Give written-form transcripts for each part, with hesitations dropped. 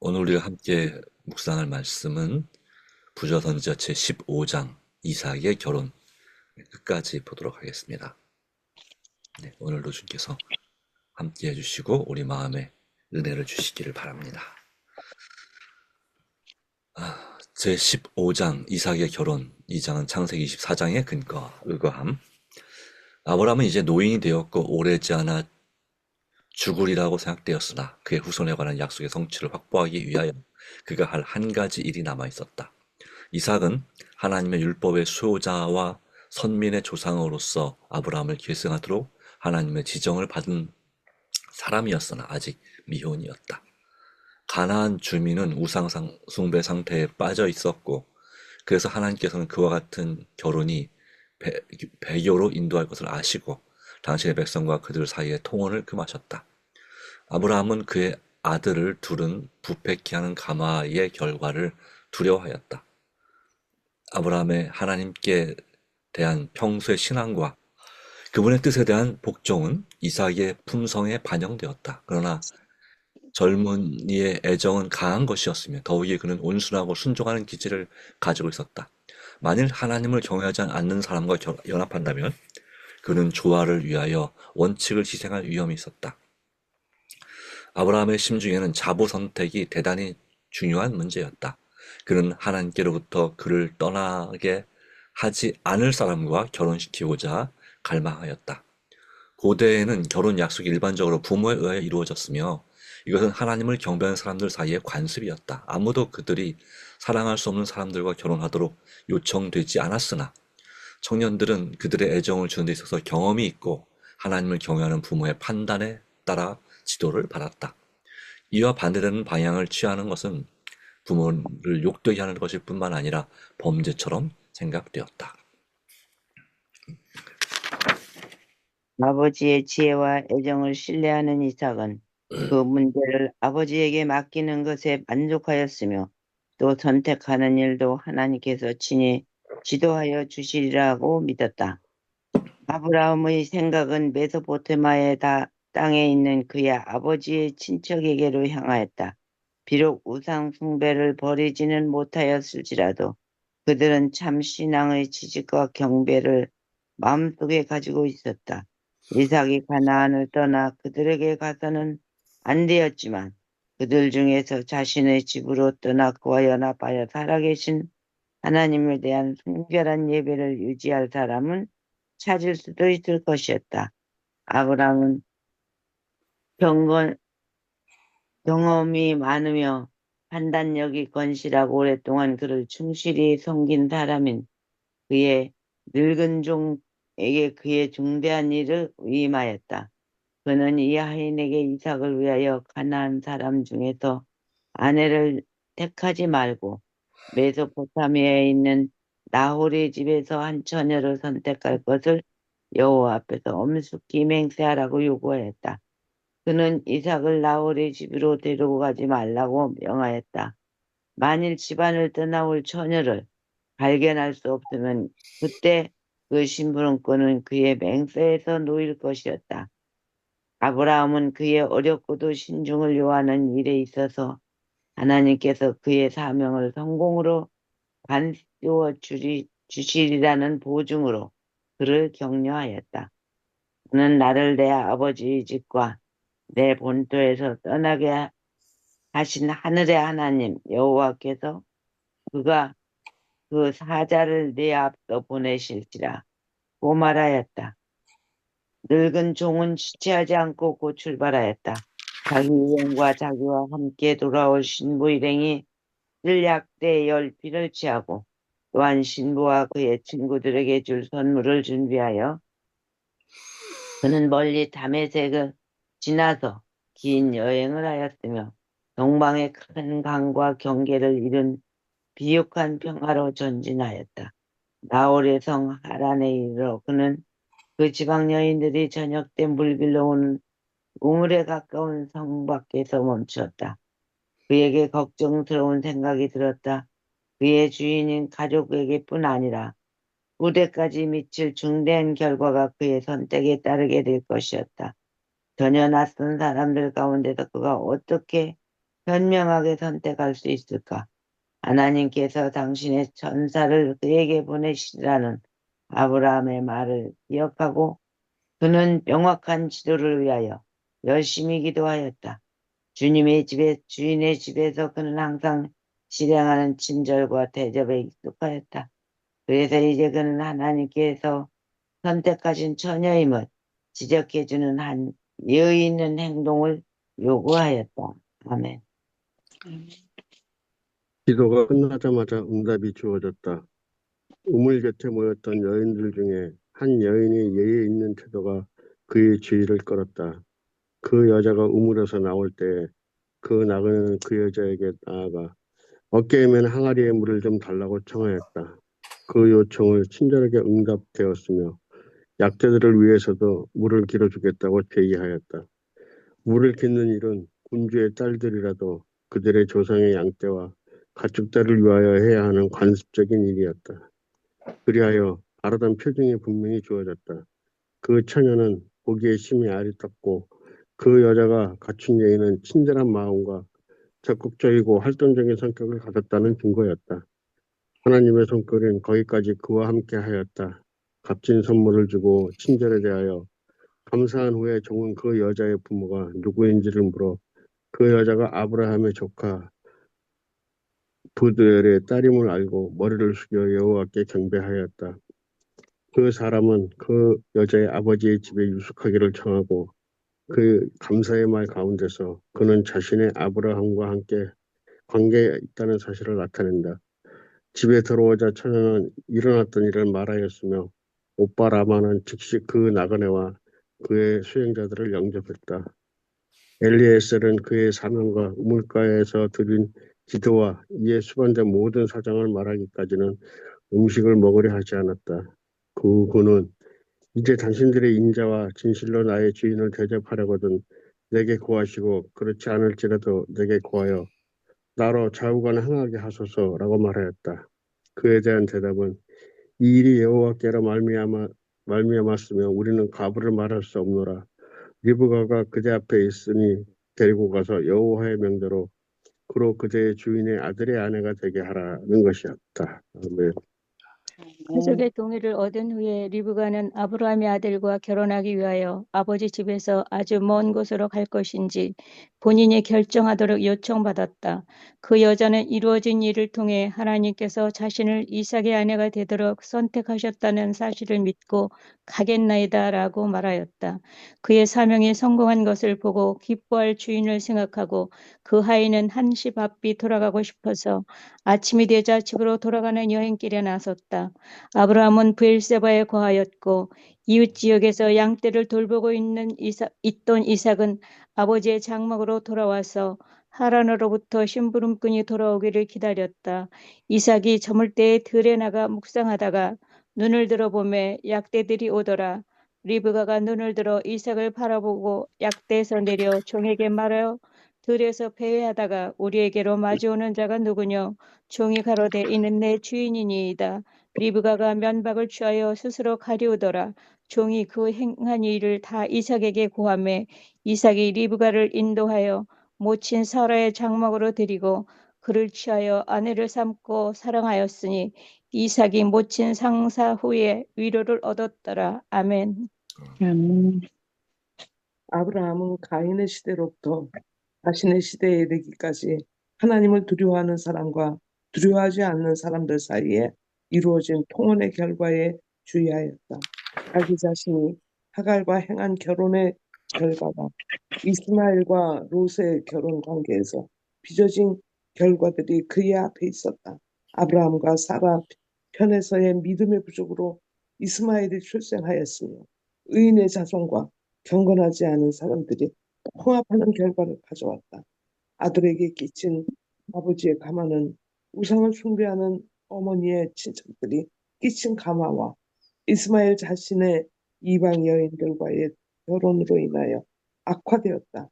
오늘 우리가 함께 묵상할 말씀은 부조선지자 제15장 이삭의 결혼 끝까지 보도록 하겠습니다. 네, 오늘도 주께서 함께 해주시고 우리 마음에 은혜를 주시기를 바랍니다. 제15장 이삭의 결혼, 이 장은 창세기 24장의 의거함. 아브라함은 이제 노인이 되었고 오래지 않아 죽으리라고 생각되었으나 그의 후손에 관한 약속의 성취를 확보하기 위하여 그가 할 한 가지 일이 남아 있었다. 이삭은 하나님의 율법의 수호자와 선민의 조상으로서 아브라함을 계승하도록 하나님의 지정을 받은 사람이었으나 아직 미혼이었다. 가나안 주민은 우상 숭배 상태에 빠져 있었고 그래서 하나님께서는 그와 같은 결혼이 배교로 인도할 것을 아시고 당신의 백성과 그들 사이에 통혼을 금하셨다. 아브라함은 그의 아들을 둘은 부패케 하는 가마의 결과를 두려워하였다. 아브라함의 하나님께 대한 평소의 신앙과 그분의 뜻에 대한 복종은 이삭의 품성에 반영되었다. 그러나 젊은이의 애정은 강한 것이었으며 더욱이 그는 온순하고 순종하는 기질을 가지고 있었다. 만일 하나님을 경외하지 않는 사람과 연합한다면 그는 조화를 위하여 원칙을 희생할 위험이 있었다. 아브라함의 심중에는 자부 선택이 대단히 중요한 문제였다. 그는 하나님께로부터 그를 떠나게 하지 않을 사람과 결혼시키고자 갈망하였다. 고대에는 결혼 약속이 일반적으로 부모에 의하여 이루어졌으며 이것은 하나님을 경배하는 사람들 사이의 관습이었다. 아무도 그들이 사랑할 수 없는 사람들과 결혼하도록 요청되지 않았으나 청년들은 그들의 애정을 주는 데 있어서 경험이 있고 하나님을 경외하는 부모의 판단에 따라 지도를 받았다. 이와 반대되는 방향을 취하는 것은 부모를 욕되게 하는 것일 뿐만 아니라 범죄처럼 생각되었다. 아버지의 지혜와 애정을 신뢰하는 이삭은 그 문제를 아버지에게 맡기는 것에 만족하였으며 또 선택하는 일도 하나님께서 친히 지도하여 주시리라고 믿었다. 아브라함의 생각은 메소포타미아의 땅에 있는 그의 아버지의 친척에게로 향하였다. 비록 우상 숭배를 버리지는 못하였을지라도 그들은 참 신앙의 지식과 경배를 마음속에 가지고 있었다. 이삭이 가나안을 떠나 그들에게 가서는 안 되었지만 그들 중에서 자신의 집으로 떠나 그와 연합하여 살아계신 하나님에 대한 순결한 예배를 유지할 사람은 찾을 수도 있을 것이었다. 아브라함은 경험이 많으며 판단력이 건실하고 오랫동안 그를 충실히 섬긴 사람인 그의 늙은 종에게 그의 중대한 일을 위임하였다. 그는 이 하인에게 이삭을 위하여 가나안 사람 중에서 아내를 택하지 말고 메소포타미아에 있는 나홀의 집에서 한 처녀를 선택할 것을 여호와 앞에서 엄숙히 맹세하라고 요구하였다. 그는 이삭을 나홀의 집으로 데리고 가지 말라고 명하였다. 만일 집안을 떠나올 처녀를 발견할 수 없으면 그때 그 심부름꾼은 그의 맹세에서 놓일 것이었다. 아브라함은 그의 어렵고도 신중을 요하는 일에 있어서 하나님께서 그의 사명을 성공으로 관세워 주시리라는 보증으로 그를 격려하였다. 그는 나를 내 아버지의 집과 내 본토에서 떠나게 하신 하늘의 하나님 여호와께서 그가 그 사자를 내 앞서 보내실지라 고 말하였다. 늙은 종은 지체하지 않고 곧 출발하였다. 자기 일행과 자기와 함께 돌아올 신부 일행이 들약대 10피를 취하고 또한 신부와 그의 친구들에게 줄 선물을 준비하여 그는 멀리 다메섹을 지나서 긴 여행을 하였으며 동방의 큰 강과 경계를 이룬 비옥한 평화로 전진하였다. 나홀의 성 하란에 이르러 그는 그 지방 여인들이 저녁 때 물길로 오는 우물에 가까운 성 밖에서 멈추었다. 그에게 걱정스러운 생각이 들었다. 그의 주인인 가족에게뿐 아니라 부대까지 미칠 중대한 결과가 그의 선택에 따르게 될 것이었다. 전혀 낯선 사람들 가운데서 그가 어떻게 현명하게 선택할 수 있을까? 하나님께서 당신의 천사를 그에게 보내시라는 아브라함의 말을 기억하고 그는 명확한 지도를 위하여 열심히 기도하였다. 주인의 집에서 그는 항상 실행하는 친절과 대접에 익숙하였다. 그래서 이제 그는 하나님께서 선택하신 처녀임을 지적해주는 한 예의 있는 행동을 요구하였다. 아멘. 기도가 끝나자마자 응답이 주어졌다. 우물 곁에 모였던 여인들 중에 한 여인의 예의 있는 태도가 그의 주의를 끌었다. 그 여자가 우물에서 나올 때 그 나그네는 그 여자에게 나아가 어깨에 맨 항아리에 물을 좀 달라고 청하였다. 그 요청을 친절하게 응답되었으며 약자들을 위해서도 물을 길어주겠다고 제의하였다. 물을 깃는 일은 군주의 딸들이라도 그들의 조상의 양떼와 가축들을 위하여 해야 하는 관습적인 일이었다. 그리하여 바라던 표정이 분명히 주어졌다. 그 처녀는 보기에 심히 아리답고 그 여자가 갖춘 예의는 친절한 마음과 적극적이고 활동적인 성격을 가졌다는 증거였다. 하나님의 손길은 거기까지 그와 함께 하였다. 값진 선물을 주고 친절에 대하여 감사한 후에 종은 그 여자의 부모가 누구인지를 물어 그 여자가 아브라함의 조카 부두엘의 딸임을 알고 머리를 숙여 여호와께 경배하였다. 그 사람은 그 여자의 아버지의 집에 유숙하기를 청하고 그 감사의 말 가운데서 그는 자신의 아브라함과 함께 관계에 있다는 사실을 나타낸다. 집에 들어오자 처녀는 일어났던 일을 말하였으며 오빠 라마는 즉시 그 나그네와 그의 수행자들을 영접했다. 엘리에셀은 그의 사명과 우물가에서 드린 기도와 이에 수반된 모든 사정을 말하기까지는 음식을 먹으려 하지 않았다. 그는 이제 당신들의 인자와 진실로 나의 주인을 대접하려거든 내게 구하시고 그렇지 않을지라도 내게 구하여 나로 좌우간 행하게 하소서라고 말하였다. 그에 대한 대답은 이 일이 여호와께로 말미암았으며 우리는 가부를 말할 수 없노라. 리브가가 그대 앞에 있으니 데리고 가서 여호와의 명대로 그로 그대의 주인의 아들의 아내가 되게 하라는 것이었다. 아멘. 가족의 동의를 얻은 후에 리브가는 아브라함의 아들과 결혼하기 위하여 아버지 집에서 아주 먼 곳으로 갈 것인지 본인이 결정하도록 요청받았다. 그 여자는 이루어진 일을 통해 하나님께서 자신을 이삭의 아내가 되도록 선택하셨다는 사실을 믿고 가겠나이다라고 말하였다. 그의 사명이 성공한 것을 보고 기뻐할 주인을 생각하고 그 하인은 한시 바삐 돌아가고 싶어서 아침이 되자 집으로 돌아가는 여행길에 나섰다. 아브라함은 브엘세바에 거하였고 이웃 지역에서 양떼를 돌보고 있던 이삭은 아버지의 장막으로 돌아와서 하란으로부터 심부름꾼이 돌아오기를 기다렸다. 이삭이 저물 때에 들에 나가 묵상하다가 눈을 들어보매 약대들이 오더라. 리브가가 눈을 들어 이삭을 바라보고 약대에서 내려 종에게 말하여 들에서 배회하다가 우리에게로 마주오는 자가 누구뇨? 종이 가로되 이는 내 주인이니이다. 리브가가 면박을 취하여 스스로 가리우더라. 종이 그 행한 일을 다 이삭에게 고하매 이삭이 리브가를 인도하여 모친 사라의 장막으로 데리고 그를 취하여 아내를 삼고 사랑하였으니 이삭이 모친 상사 후에 위로를 얻었더라. 아멘. 아브라함은 가인의 시대로부터 자신의 시대에 이르기까지 하나님을 두려워하는 사람과 두려워하지 않는 사람들 사이에 이루어진 통혼의 결과에 주의하였다. 자기 자신이 하갈과 행한 결혼의 결과가 이스마엘과 롯의 결혼 관계에서 빚어진 결과들이 그의 앞에 있었다. 아브라함과 사라 편에서의 믿음의 부족으로 이스마엘이 출생하였으며 의인의 자손과 경건하지 않은 사람들이 통합하는 결과를 가져왔다. 아들에게 끼친 아버지의 가마는 우상을 숭배하는 어머니의 친척들이 끼친 가마와 이스마엘 자신의 이방 여인들과의 결혼으로 인하여 악화되었다.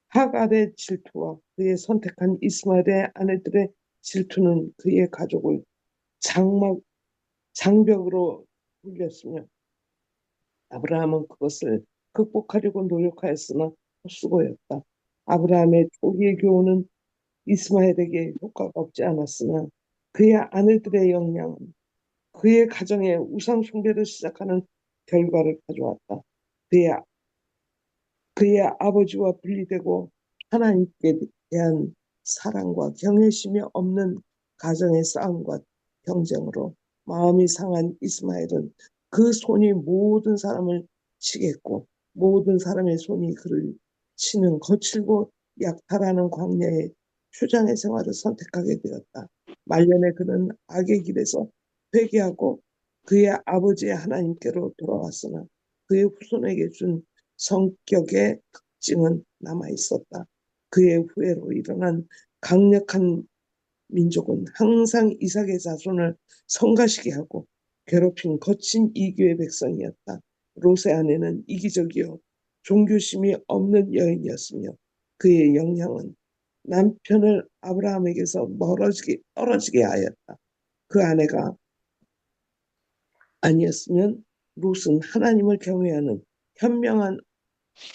하갈의 질투와 그의 선택한 이스마엘의 아내들의 질투는 그의 가족을 장벽으로 울렸으며 아브라함은 그것을 극복하려고 노력하였으나 수고였다. 아브라함의 초기의 교훈은 이스마엘에게 효과가 없지 않았으나 그의 아내들의 영향은 그의 가정에 우상 숭배를 시작하는 결과를 가져왔다. 그의 그의 아버지와 분리되고 하나님께 대한 사랑과 경외심이 없는 가정의 싸움과 경쟁으로 마음이 상한 이스마엘은 그 손이 모든 사람을 치겠고 모든 사람의 손이 그를 치는 거칠고 약탈하는 광야의 표장의 생활을 선택하게 되었다. 말년에 그는 악의 길에서 회개하고 그의 아버지의 하나님께로 돌아왔으나 그의 후손에게 준 성격의 특징은 남아 있었다. 그의 후예로 일어난 강력한 민족은 항상 이삭의 자손을 성가시게 하고 괴롭힌 거친 이교의 백성이었다. 롯의 아내는 이기적이요 종교심이 없는 여인이었으며 그의 영향은 남편을 아브라함에게서 떨어지게 하였다. 그 아내가 아니었으면 롯은 하나님을 경외하는 현명한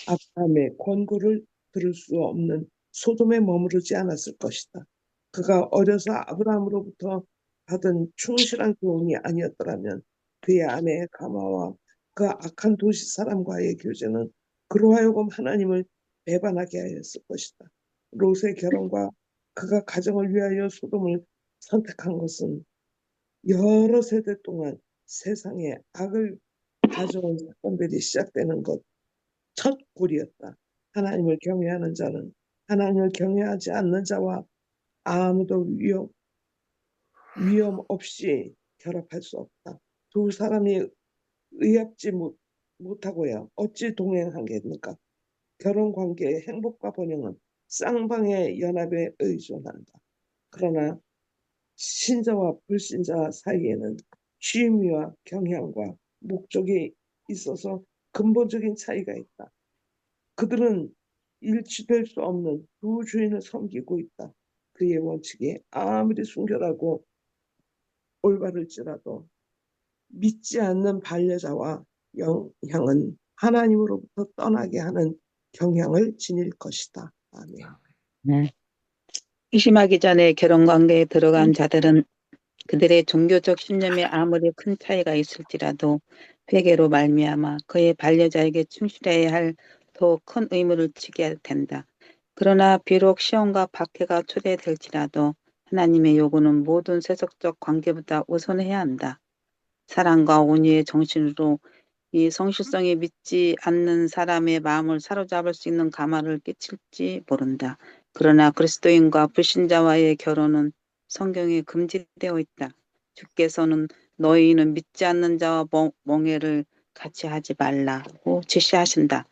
아브라함의 권고를 들을 수 없는 소돔에 머무르지 않았을 것이다. 그가 어려서 아브라함으로부터 받은 충실한 교훈이 아니었더라면 그의 아내의 가마와 그 악한 도시 사람과의 교제는 그로 하여금 하나님을 배반하게 하였을 것이다. 롯의 결혼과 그가 가정을 위하여 소돔을 선택한 것은 여러 세대 동안 세상에 악을 가져온 사건들이 시작되는 것 첫 꿀이었다. 하나님을 경외하는 자는 하나님을 경외하지 않는 자와 아무도 위험 없이 결합할 수 없다. 두 사람이 의합지 못하고야 어찌 동행하겠는가. 결혼 관계의 행복과 번영은 쌍방의 연합에 의존한다. 그러나 신자와 불신자 사이에는 취미와 경향과 목적이 있어서 근본적인 차이가 있다. 그들은 일치될 수 없는 두 주인을 섬기고 있다. 그의 원칙이 아무리 순결하고 올바를지라도 믿지 않는 반려자와 영향은 하나님으로부터 떠나게 하는 경향을 지닐 것이다. 아멘. 네. 의심하기 전에 결혼 관계에 들어간 자들은 그들의 종교적 신념에 아무리 큰 차이가 있을지라도 회개로 말미암아 그의 반려자에게 충실해야 할 더 큰 의무를 지게 된다. 그러나 비록 시험과 박해가 초래될지라도 하나님의 요구는 모든 세속적 관계보다 우선해야 한다. 사랑과 온유의 정신으로 이 성실성이 믿지 않는 사람의 마음을 사로잡을 수 있는 가마를 끼칠지 모른다. 그러나 그리스도인과 불신자와의 결혼은 성경에 금지되어 있다. 주께서는 너희는 믿지 않는 자와 멍해를 같이 하지 말라고 지시하신다.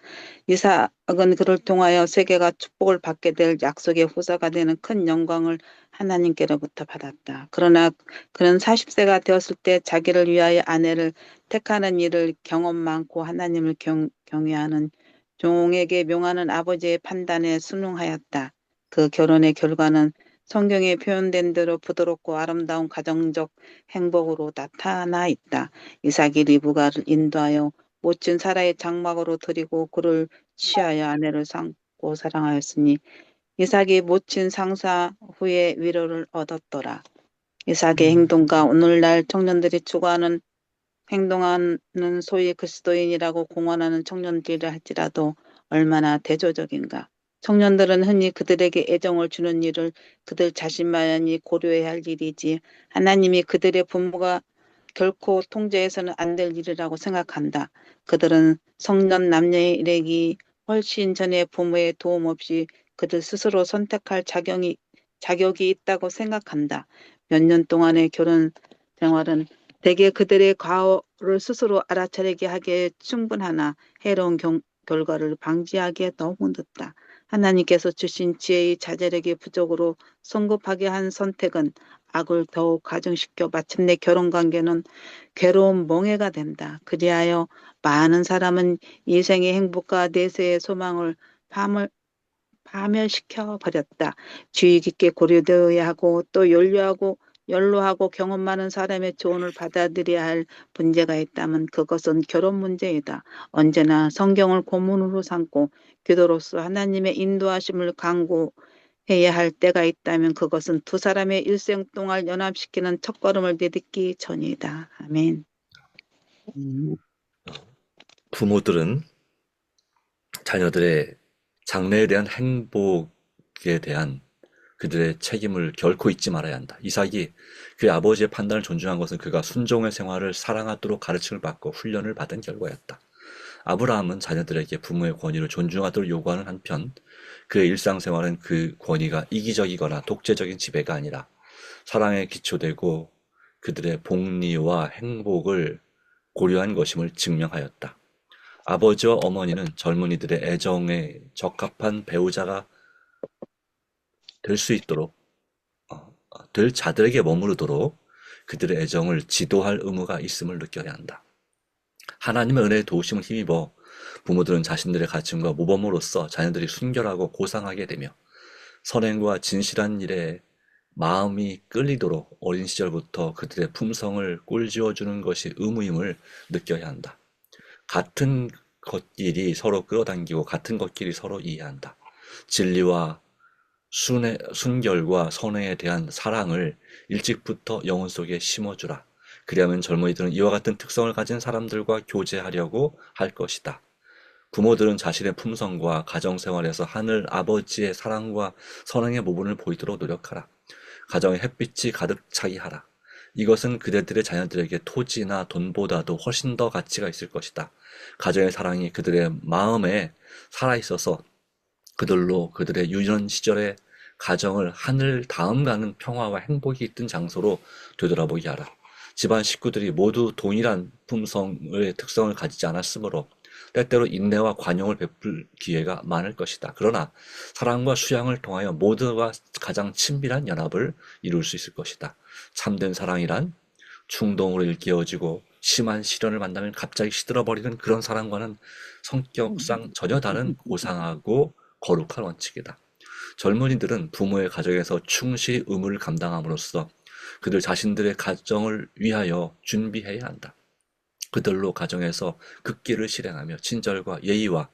이삭은 그를 통하여 세계가 축복을 받게 될 약속의 후사가 되는 큰 영광을 하나님께로부터 받았다. 그러나 그는 40세가 되었을 때 자기를 위하여 아내를 택하는 일을 경험 많고 하나님을 경외하는 종에게 명하는 아버지의 판단에 순응하였다. 그 결혼의 결과는 성경에 표현된 대로 부드럽고 아름다운 가정적 행복으로 나타나 있다. 이삭이 리브가를 인도하여 멋진 사라의 장막으로 들이고 그를 취하여 아내를 삼고 사랑하였으니 이삭이 모친 상사 후에 위로를 얻었더라. 이삭의 행동과 오늘날 청년들이 추구하는 행동하는 소위 그리스도인이라고 공언하는 청년들이라 할지라도 얼마나 대조적인가. 청년들은 흔히 그들에게 애정을 주는 일을 그들 자신만이 고려해야 할 일이지 하나님이 그들의 부모가 결코 통제해서는 안 될 일이라고 생각한다. 그들은 성년 남녀의 일액이 훨씬 전에 부모의 도움 없이 그들 스스로 선택할 자격이 있다고 생각한다. 몇 년 동안의 결혼 생활은 대개 그들의 과오를 스스로 알아차리게 하기에 충분하나 해로운 결과를 방지하기에 너무 늦다. 하나님께서 주신 지혜의 자제력의 부족으로 성급하게 한 선택은 악을 더욱 가중시켜 마침내 결혼관계는 괴로운 멍해가 된다. 그리하여 많은 사람은 이생의 행복과 내세의 소망을 파멸시켜 버렸다. 주의 깊게 고려되어야 하고 또 연료하고 연로하고 경험 많은 사람의 조언을 받아들여야 할 문제가 있다면 그것은 결혼 문제이다. 언제나 성경을 고문으로 삼고 기도로서 하나님의 인도하심을 간구해야 할 때가 있다면 그것은 두 사람의 일생 동안 연합시키는 첫걸음을 내딛기 전이다. 아멘. 부모들은 자녀들의 장래에 대한 행복에 대한 그들의 책임을 결코 잊지 말아야 한다. 이삭이 그의 아버지의 판단을 존중한 것은 그가 순종의 생활을 사랑하도록 가르침을 받고 훈련을 받은 결과였다. 아브라함은 자녀들에게 부모의 권위를 존중하도록 요구하는 한편 그의 일상생활은 그 권위가 이기적이거나 독재적인 지배가 아니라 사랑에 기초되고 그들의 복리와 행복을 고려한 것임을 증명하였다. 아버지와 어머니는 젊은이들의 애정에 적합한 배우자가 될 수 있도록 될 자들에게 머무르도록 그들의 애정을 지도할 의무가 있음을 느껴야 한다. 하나님의 은혜의 도우심을 힘입어 부모들은 자신들의 가짐과 모범으로서 자녀들이 순결하고 고상하게 되며 선행과 진실한 일에 마음이 끌리도록 어린 시절부터 그들의 품성을 꼴지어주는 것이 의무임을 느껴야 한다. 같은 것끼리 서로 끌어당기고 같은 것끼리 서로 이해한다. 진리와 순결과 선행에 대한 사랑을 일찍부터 영혼 속에 심어주라. 그리하면 젊은이들은 이와 같은 특성을 가진 사람들과 교제하려고 할 것이다. 부모들은 자신의 품성과 가정생활에서 하늘 아버지의 사랑과 선행의 모범을 보이도록 노력하라. 가정에 햇빛이 가득 차게 하라. 이것은 그대들의 자녀들에게 토지나 돈보다도 훨씬 더 가치가 있을 것이다. 가정의 사랑이 그들의 마음에 살아있어서 그들로 그들의 유년 시절의 가정을 하늘 다음 가는 평화와 행복이 있던 장소로 되돌아보게 하라. 집안 식구들이 모두 동일한 품성의 특성을 가지지 않았으므로 때때로 인내와 관용을 베풀 기회가 많을 것이다. 그러나 사랑과 수양을 통하여 모두가 가장 친밀한 연합을 이룰 수 있을 것이다. 참된 사랑이란 충동으로 일깨워지고 심한 시련을 만나면 갑자기 시들어버리는 그런 사랑과는 성격상 전혀 다른 고상하고 거룩한 원칙이다. 젊은이들은 부모의 가정에서 충실히 의무를 감당함으로써 그들 자신들의 가정을 위하여 준비해야 한다. 그들로 가정에서 극기를 실행하며 친절과 예의와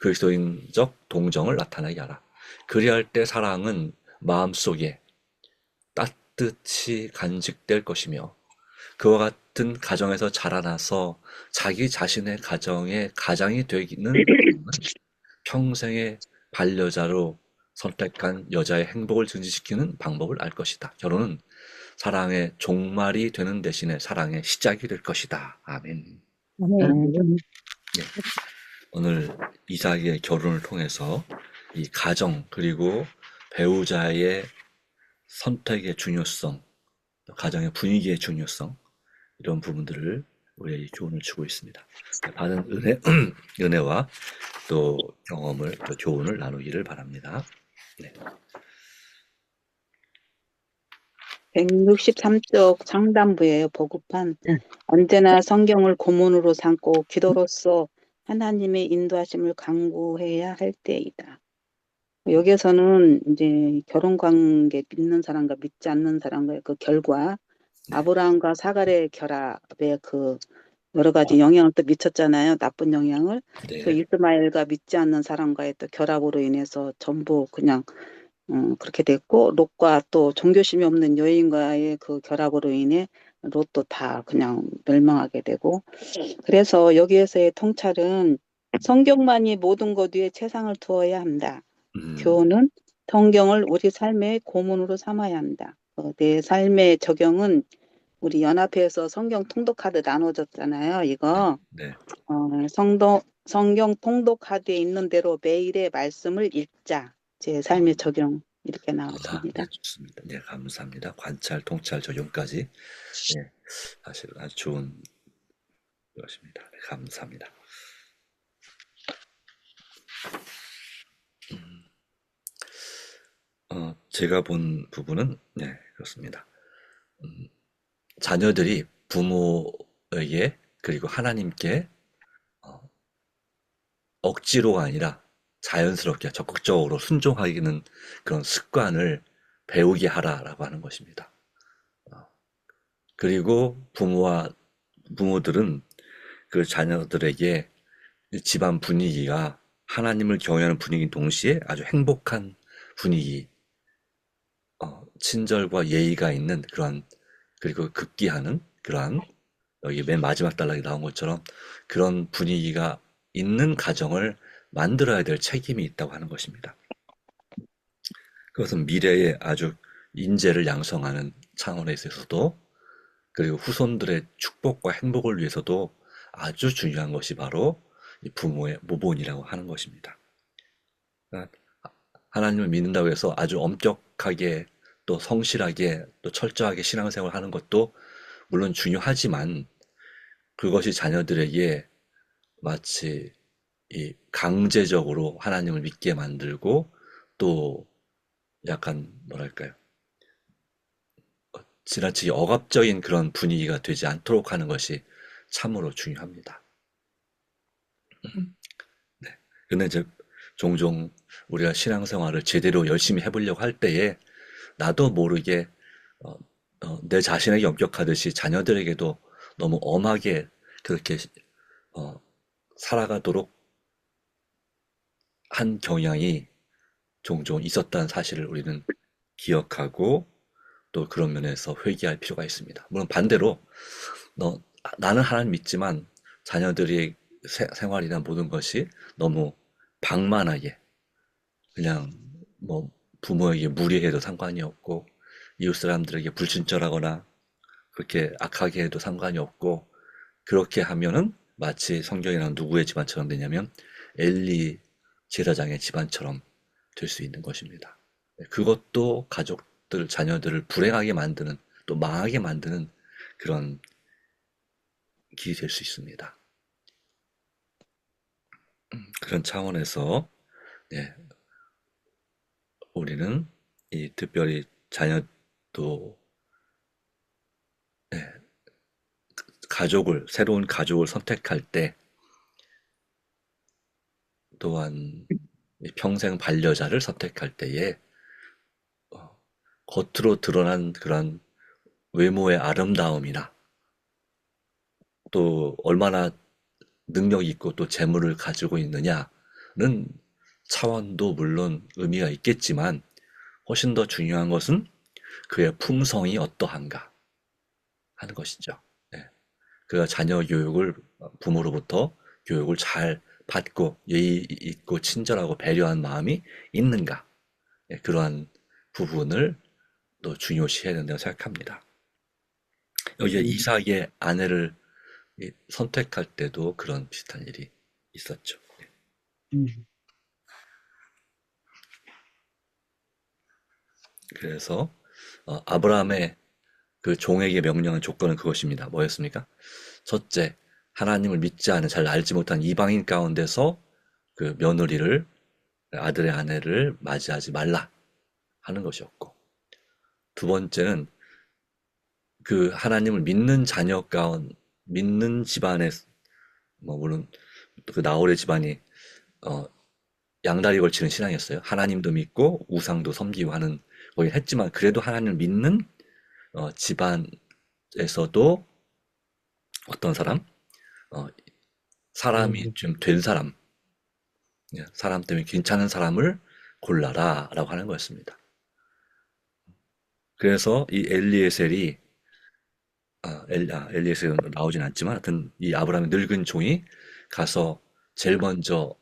그리스도인적 동정을 나타나게 하라. 그리할 때 사랑은 마음속에 따뜻이 간직될 것이며 그와 같은 가정에서 자라나서 자기 자신의 가정의 가장이 되기는 평생의 반려자로 선택한 여자의 행복을 증진시키는 방법을 알 것이다. 결혼은 사랑의 종말이 되는 대신에 사랑의 시작이 될 것이다. 아멘. 예. 오늘 이삭의 결혼을 통해서 이 가정 그리고 배우자의 선택의 중요성, 가정의 분위기의 중요성 이런 부분들을 우리에게 교훈을 주고 있습니다. 받은 은혜와 또 경험을 또 교훈을 나누기를 바랍니다. 네. 163쪽 상단부예요. 보급판. 언제나 성경을 고문으로 삼고 기도로서 하나님의 인도하심을 간구해야 할 때이다. 여기에서는 이제 결혼 관계 믿는 사람과 믿지 않는 사람과의 그 결과, 아브라함과 사갈의 결합에 그 여러 가지 영향을 또 미쳤잖아요. 나쁜 영향을. 네. 또 이스마엘과 믿지 않는 사람과의 또 결합으로 인해서 전부 그냥 그렇게 됐고, 롯과 또 종교심이 없는 여인과의 그 결합으로 인해 롯도 다 그냥 멸망하게 되고, 그래서 여기에서의 통찰은 성경만이 모든 것 위에 최상을 두어야 한다. 교훈은 성경을 우리 삶의 고문으로 삼아야 한다. 내 삶의 적용은 우리 연합회에서 성경 통독 카드 나눠줬잖아요. 이거 네. 성경 통독 카드에 있는 대로 매일의 말씀을 읽자. 제 삶의 적용 이렇게 나왔습니다. 네, 좋습니다. 네, 감사합니다. 관찰, 통찰, 적용까지. 네, 사실 아주 좋은 것입니다. 네, 감사합니다. 제가 본 부분은 네, 그렇습니다. 자녀들이 부모에게 그리고 하나님께 억지로가 아니라 자연스럽게 적극적으로 순종하기는 그런 습관을 배우게 하라라고 하는 것입니다. 그리고 부모들은 그 자녀들에게 집안 분위기가 하나님을 경외하는 분위기인 동시에 아주 행복한 분위기, 친절과 예의가 있는 그러한, 그리고 급기하는 그러한, 여기 맨 마지막 단락에 나온 것처럼 그런 분위기가 있는 가정을 만들어야 될 책임이 있다고 하는 것입니다. 그것은 미래에 아주 인재를 양성하는 차원에 있어서도, 그리고 후손들의 축복과 행복을 위해서도 아주 중요한 것이 바로 이 부모의 모본이라고 하는 것입니다. 그러니까 하나님을 믿는다고 해서 아주 엄격하게 또 성실하게 또 철저하게 신앙생활을 하는 것도 물론 중요하지만, 그것이 자녀들에게 마치 이 강제적으로 하나님을 믿게 만들고 또 약간 뭐랄까요, 지나치게 억압적인 그런 분위기가 되지 않도록 하는 것이 참으로 중요합니다. 네. 근데 이제 종종 우리가 신앙생활을 제대로 열심히 해보려고 할 때에 나도 모르게 내 자신에게 엄격하듯이 자녀들에게도 너무 엄하게 그렇게 살아가도록 한 경향이 종종 있었다는 사실을 우리는 기억하고 또 그런 면에서 회개할 필요가 있습니다. 물론 반대로 나는 하나님 믿지만 자녀들이 생활이나 모든 것이 너무 방만하게 그냥 뭐 부모에게 무리해도 상관이 없고 이웃 사람들에게 불친절하거나 그렇게 악하게 해도 상관이 없고, 그렇게 하면은 마치 성경에는 누구의 집안처럼 되냐면 엘리 제사장의 집안처럼 될 수 있는 것입니다. 그것도 가족들, 자녀들을 불행하게 만드는, 또 망하게 만드는 그런 길이 될 수 있습니다. 그런 차원에서 예, 우리는 이 특별히 자녀도 예, 새로운 가족을 선택할 때, 또한 평생 반려자를 선택할 때에 겉으로 드러난 그런 외모의 아름다움이나 또 얼마나 능력 있고 또 재물을 가지고 있느냐는 차원도 물론 의미가 있겠지만, 훨씬 더 중요한 것은 그의 품성이 어떠한가 하는 것이죠. 예. 그가 자녀 교육을 부모로부터 교육을 잘 받고 예의 있고 친절하고 배려한 마음이 있는가, 예, 그러한 부분을 또 중요시해야 된다고 생각합니다. 여기에 이삭의 아내를 선택할 때도 그런 비슷한 일이 있었죠. 음. 그래서 아브라함의 그 종에게 명령한 조건은 그것입니다. 뭐였습니까? 첫째, 하나님을 믿지 않은, 잘 알지 못한 이방인 가운데서 그 며느리를, 아들의 아내를 맞이하지 말라 하는 것이었고, 두 번째는 그 하나님을 믿는 집안에, 뭐 물론 그 나홀의 집안이 양다리 걸치는 신앙이었어요. 하나님도 믿고 우상도 섬기고 하는 거긴 했지만, 그래도 하나님을 믿는 집안에서도 어떤 사람, 사람이 좀 된 사람, 예, 사람 때문에 괜찮은 사람을 골라라라고 하는 거였습니다. 그래서 이 엘리에셀이 엘리에셀은 나오진 않지만, 하여튼 이 아브라함의 늙은 종이 가서 제일 먼저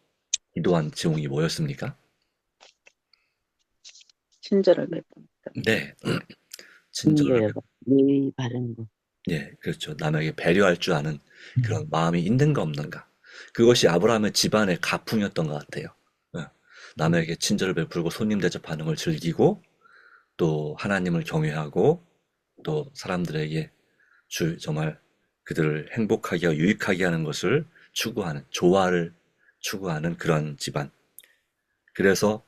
기도한 제목이 뭐였습니까? 친절을 베푼. 네, 친절을, 예의 바른 거. 예, 그렇죠. 남에게 배려할 줄 아는 그런 마음이 있는가 없는가. 그것이 아브라함의 집안의 가풍이었던 것 같아요. 예, 남에게 친절을 베풀고 손님 대접하는 걸 즐기고, 또 하나님을 경외하고, 또 사람들에게 정말 그들을 행복하게 하고 유익하게 하는 것을 추구하는, 조화를 추구하는 그런 집안. 그래서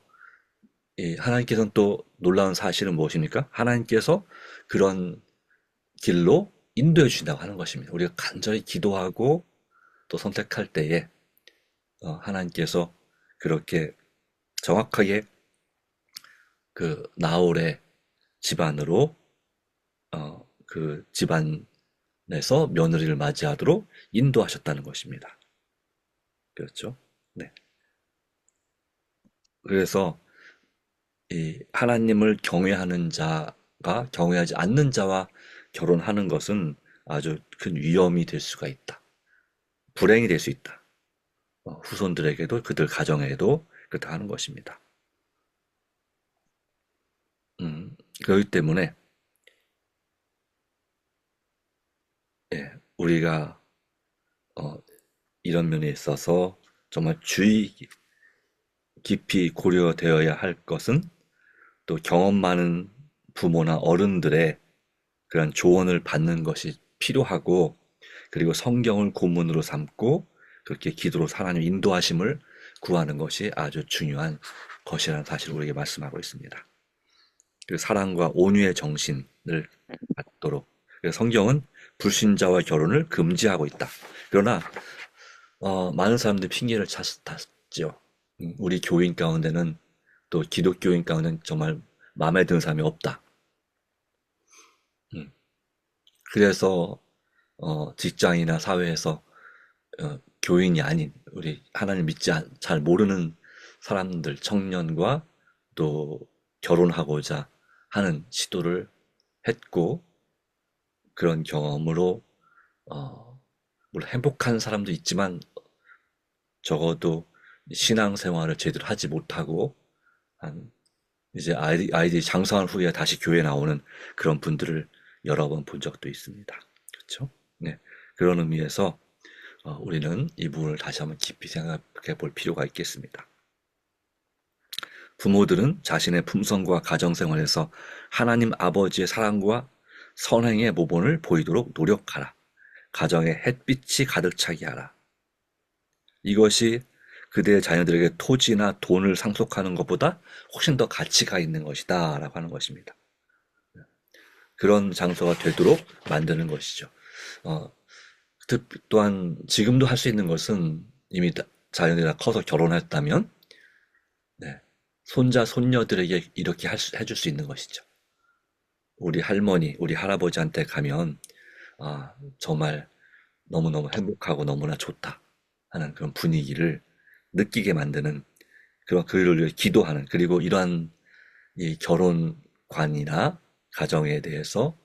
하나님께서는 또 놀라운 사실은 무엇입니까? 하나님께서 그런 길로 인도해 주신다고 하는 것입니다. 우리가 간절히 기도하고 또 선택할 때에 하나님께서 그렇게 정확하게 그 나홀의 집안으로 그 집안에서 며느리를 맞이하도록 인도하셨다는 것입니다. 그렇죠? 네. 그래서 이 하나님을 경외하는 자가 경외하지 않는 자와 결혼하는 것은 아주 큰 위험이 될 수가 있다. 불행이 될 수 있다. 후손들에게도 그들 가정에도 그렇다 하는 것입니다. 그렇기 때문에 우리가 이런 면에 있어서 정말 주의 깊이 고려되어야 할 것은 또 경험 많은 부모나 어른들의 그런 조언을 받는 것이 필요하고, 그리고 성경을 고문으로 삼고 그렇게 기도로 하나님 인도하심을 구하는 것이 아주 중요한 것이라는 사실을 우리에게 말씀하고 있습니다. 그 사랑과 온유의 정신을 갖도록. 그래서 성경은 불신자와 결혼을 금지하고 있다. 그러나 많은 사람들이 핑계를 탔죠. 우리 교인 가운데는, 또 기독교인 가운데는 정말 마음에 드는 사람이 없다. 그래서 직장이나 사회에서 교인이 아닌, 우리 하나님 믿지 잘 모르는 사람들, 청년과 또 결혼하고자 하는 시도를 했고, 그런 경험으로 물론 행복한 사람도 있지만 적어도 신앙생활을 제대로 하지 못하고 이제 아이들이 장성한 후에 다시 교회에 나오는 그런 분들을 여러 번 본 적도 있습니다. 그렇죠? 네. 그런 의미에서 우리는 이 부분을 다시 한번 깊이 생각해 볼 필요가 있겠습니다. 부모들은 자신의 품성과 가정생활에서 하나님 아버지의 사랑과 선행의 모본을 보이도록 노력하라. 가정에 햇빛이 가득 차게 하라. 이것이 그대의 자녀들에게 토지나 돈을 상속하는 것보다 훨씬 더 가치가 있는 것이다 라고 하는 것입니다. 그런 장소가 되도록 만드는 것이죠. 또한 지금도 할 수 있는 것은, 이미 자녀들이 다 커서 결혼했다면 손자 손녀들에게 이렇게 해줄 수 있는 것이죠. 우리 할머니, 우리 할아버지한테 가면 정말 너무너무 행복하고 너무나 좋다 하는 그런 분위기를 느끼게 만드는, 그런 그를 위해 기도하는, 그리고 이러한 이 결혼관이나 가정에 대해서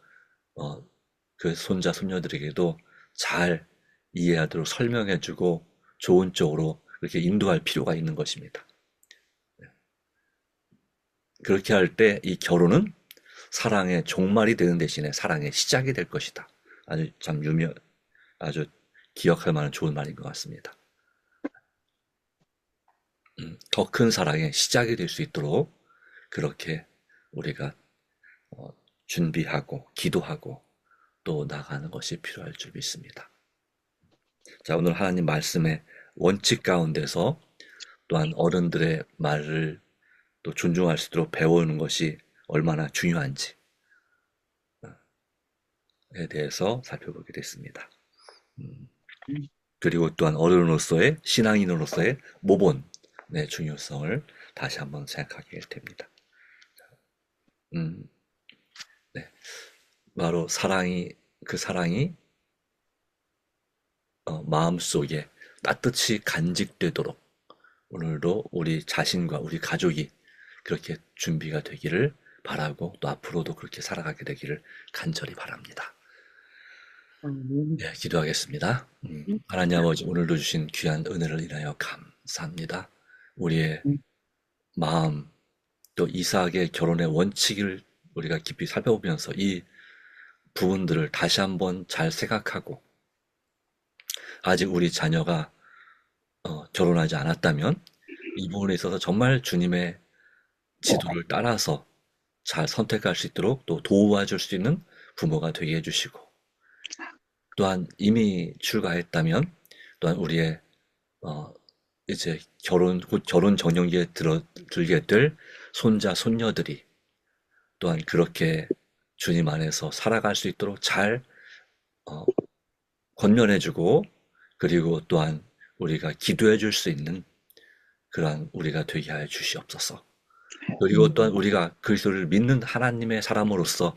그 손자 손녀들에게도 잘 이해하도록 설명해주고 좋은 쪽으로 그렇게 인도할 필요가 있는 것입니다. 그렇게 할 때 이 결혼은 사랑의 종말이 되는 대신에 사랑의 시작이 될 것이다. 아주 참 아주 기억할 만한 좋은 말인 것 같습니다. 더 큰 사랑의 시작이 될 수 있도록 그렇게 우리가 준비하고 기도하고 또 나가는 것이 필요할 줄 믿습니다. 자, 오늘 하나님 말씀의 원칙 가운데서 또한 어른들의 말을 또 존중할 수 있도록 배우는 것이 얼마나 중요한지에 대해서 살펴보게 됐습니다. 그리고 또한 어른으로서의, 신앙인으로서의 모본의 중요성을 다시 한번 생각하게 됩니다. 네. 바로 그 사랑이 마음속에 따뜻이 간직되도록 오늘도 우리 자신과 우리 가족이 그렇게 준비가 되기를 바라고, 또 앞으로도 그렇게 살아가게 되기를 간절히 바랍니다. 네, 기도하겠습니다. 하나님 아버지, 오늘도 주신 귀한 은혜를 인하여 감사합니다. 우리의 마음, 또 이삭의 결혼의 원칙을 우리가 깊이 살펴보면서 이 부분들을 다시 한번 잘 생각하고, 아직 우리 자녀가 결혼하지 않았다면 이 부분에 있어서 정말 주님의 지도를 따라서 잘 선택할 수 있도록 또 도와줄 수 있는 부모가 되게 해주시고, 또한 이미 출가했다면 또한 우리의 이제 곧 결혼 정년기에 들게 될 손자 손녀들이 또한 그렇게 주님 안에서 살아갈 수 있도록 잘 권면해주고, 그리고 또한 우리가 기도해 줄 수 있는 그러한 우리가 되게 하여 주시옵소서. 그리고 또한 우리가 그리스도를 믿는 하나님의 사람으로서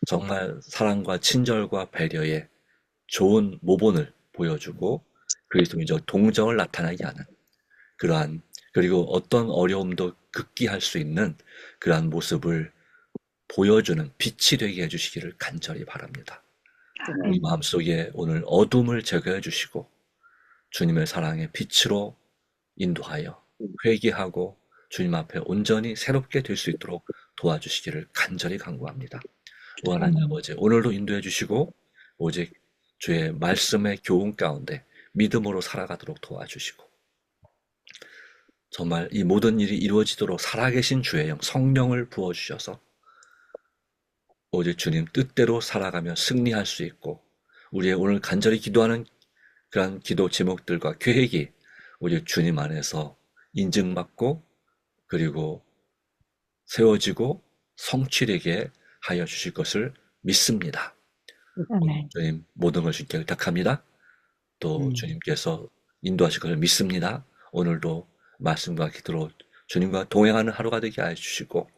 정말 사랑과 친절과 배려의 좋은 모본을 보여주고 그리스도인적 동정을 나타나게 하는 그러한, 그리고 어떤 어려움도 극기할 수 있는 그러한 모습을 보여주는 빛이 되게 해주시기를 간절히 바랍니다. 우리 마음속에 오늘 어둠을 제거해 주시고 주님의 사랑의 빛으로 인도하여 회개하고 주님 앞에 온전히 새롭게 될 수 있도록 도와주시기를 간절히 간구합니다. 오 하나님 아버지, 오늘도 인도해 주시고 오직 주의 말씀의 교훈 가운데 믿음으로 살아가도록 도와주시고 정말 이 모든 일이 이루어지도록 살아계신 주의 영 성령을 부어주셔서 오직 주님 뜻대로 살아가며 승리할 수 있고 우리의 오늘 간절히 기도하는 그런 기도 제목들과 계획이 오직 주님 안에서 인증받고 그리고 세워지고 성취되게 하여 주실 것을 믿습니다. 오늘 주님 모든 걸 주님께 의탁합니다. 또 주님께서 인도하실 것을 믿습니다. 오늘도 말씀과 기도로 주님과 동행하는 하루가 되게 하여 주시고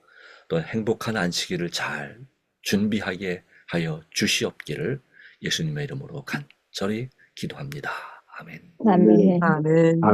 또 행복한 안식일을 잘 준비하게 하여 주시옵기를 예수님의 이름으로 간절히 기도합니다. 아멘. 아멘. 아멘.